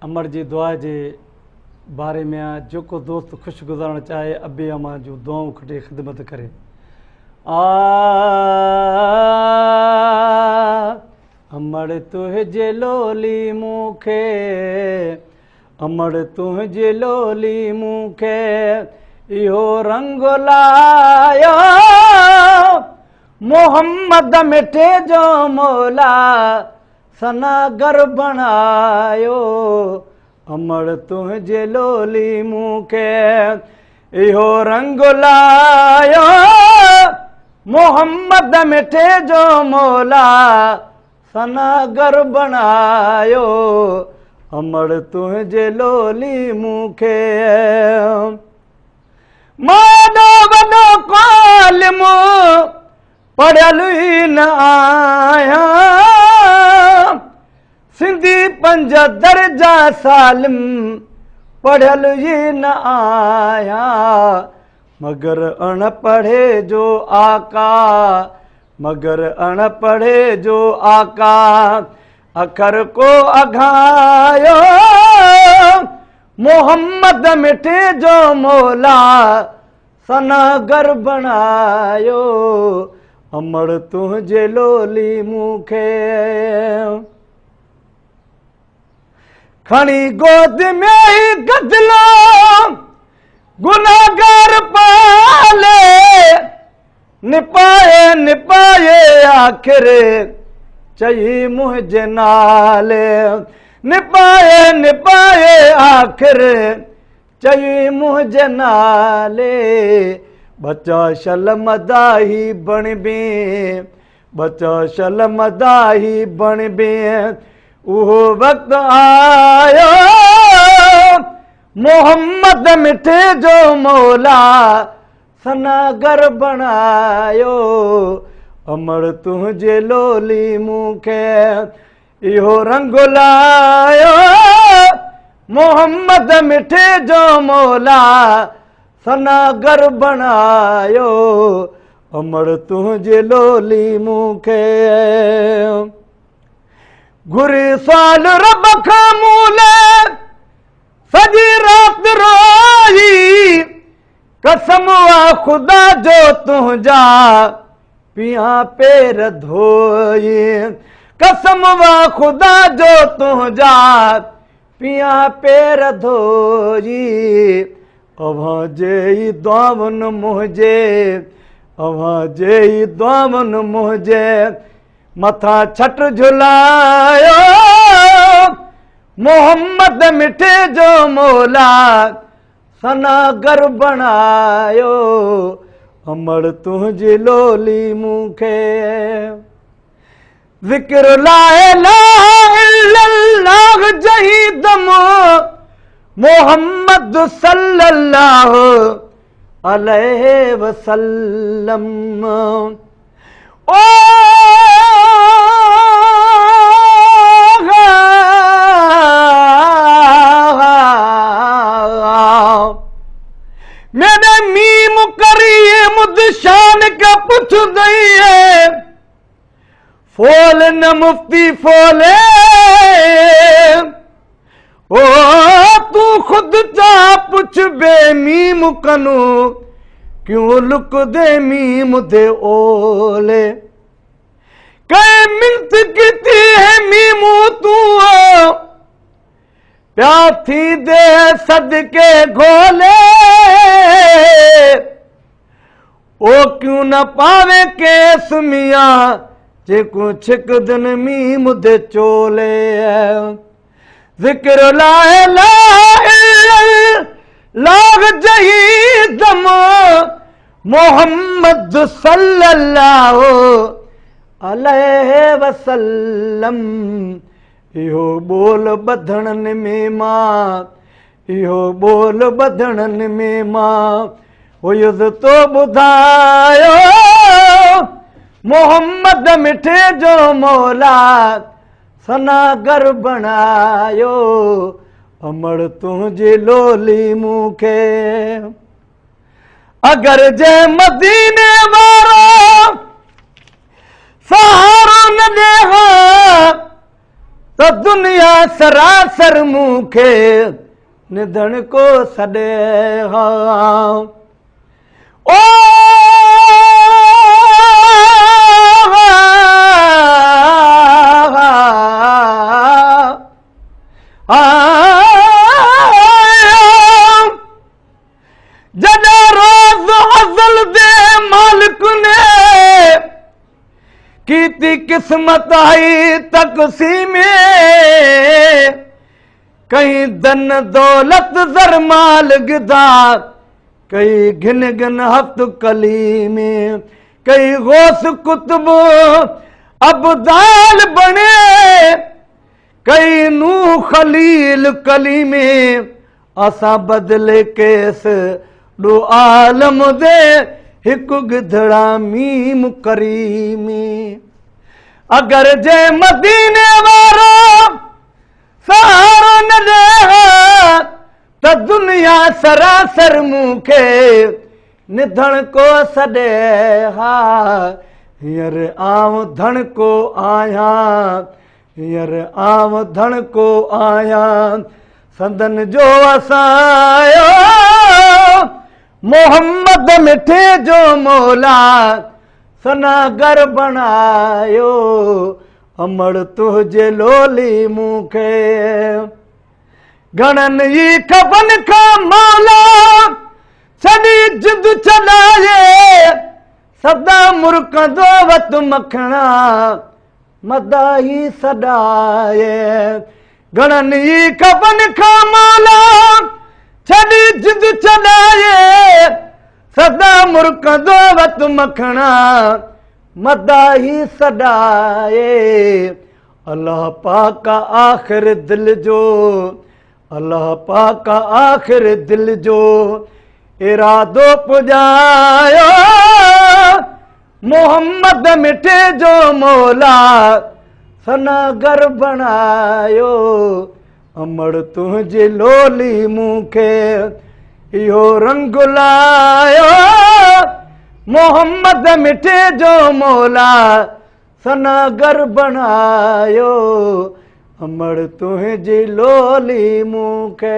अमर जी दुआ जे बारे में आहे, जेको दोस्त ख़ुशि गुज़ारणु चाहे अबे अमा जूं दुआऊं खटे ख़िदमत करे। अमर तुंहिंजे लोली मूंखे, अमर तुंहिंजे लोली मूंखे इहो रंग लायो, मोहम्मद मिठे जो मौला सनागर बणायो। अमर तुंहिंजे लोली मूंखे इहो रंग लायो, मोहम्मद मिठे जो मौला सनागर बणायो। अमर तुंहिंजे लोली मूंखे मां वॾो कालिम पढ़ियल ई न आहियां, सिंधी 5 दर्जा सालिम पढ़ियल ई न आहियां, मगर अणपढ़े जो आका, मगर अणपढ़े जो आका अखर को अघायो। मोहम्मद मिठे जो मौला सनागर बणायो। अमर तुंहिंजे लोली मूंखे खणी गोद में ही गदलो गुनाहगार पाले, निपाए निपाए आखिर चई मुंहिंजे नाले, निपाए निपाए आखिर चई मुंहिंजे नाले। बचा शल मदाही बणबी, बचा शल मदाही बणबी, उहो वक्त आयो, मोहम्मद मिठे जो मौला सनागर बणायो। अमर तुंहिंजे लोली मूंखे इहो रंग लायो, मोहम्मद मिठे जो मौला सनागर बणायो। अमर तुंहिंजे लोली मूंखे घुरी साल रब खां मूले सॼी राति रोई, कसम आ ख़ुदा जो तुंहिंजा पिया पेर धोई, कसम आ ख़ुदा जो तुंहिंजा पिया पेर धोई। अव्हां जे ई दुआवन मुंहिंजे, अव्हां जे ई दुआवन मुंहिंजे मथां छट झुलायो। मोहम्मद मिठे जो मौला सनागर बणायो। अमर तुंहिंजी लोली मूंखे ज़िक्र ला इलाहा इल्लल्लाह जही दम मोहम्मद सल्लल्लाहु अलैहि वसल्लम। ओ मेरे मीम करिए मुदशान का पुछ गई है, फोल न मुफ्ती फोले, ओ तू खुद जा पुछ बे मीम कनु क्यों लुक दे मीम दे ओले। कई मिनत की है मीमू तू प्या थी दे सदके घोले, ओ क्यों न पावे केस मिया जेको छिक दिन मीम दे चोले। ज़िक्र ला इलाहा इल्लल्लाह जही दम मोहम्मद सल्लल्लाहु अलैहि वसल्लम। इहो बोल ॿधणनि में मां, इहो बोल ॿधणनि में मां हुयुसि तो ॿुधायो। मोहम्मद मिठे जो मौला सनागर बणायो। अमर तुंहिंजी लोली मूंखे अगर जे मदीने वारो सहारो न ॾे, त दुनिया सरासर मूंखे निधन को सॾे हा। ओ जॾहिं रोज़ अज़ल दे मालिक ने कीती किस्मत आई तक़सीम कहीं धन दौलत ज़र माल गिदा कई घिन घिन हफ्त कली में कई गौस कुतुब अबदाल बने कई नू खलील कली में असां बदले केस दो आलम दे हिक गिधड़ा मीम करीमी। अगर जे मदीने वारो सहारो न दे त दुनिया सरासर मूंखे निधन को सॾे हा। हींअर आऊं धन को आहियां हींअर आऊं धन को आहियां संदन जो असायो मोहम्मद मिठे जो मौला सनागर बनायो अमड़ तुझे लोली मूंखे घणनि ई खपनि खां मौला छॾी जिद छॾाए सदा मुरकंदो वत मखणा मदाही सॾाए घणनि ई खपनि खां मौला छॾी जिद छॾाए सदा मुरकंदो वत मखणा मदाही सॾाए। अल्लाह पाक आख़िर दिल जो अल्लाह पाक आख़िर दिल जो इरादो पुॼायो मोहम्मद मिठे जो मौला सनागर बणायो अमड़ तुंहिंजी लोली मूंखे इहो रंग लायो मोहम्मद मिठे जो मौला सनागर बणायो अमड़ तुंहिंजी लोली मूंखे।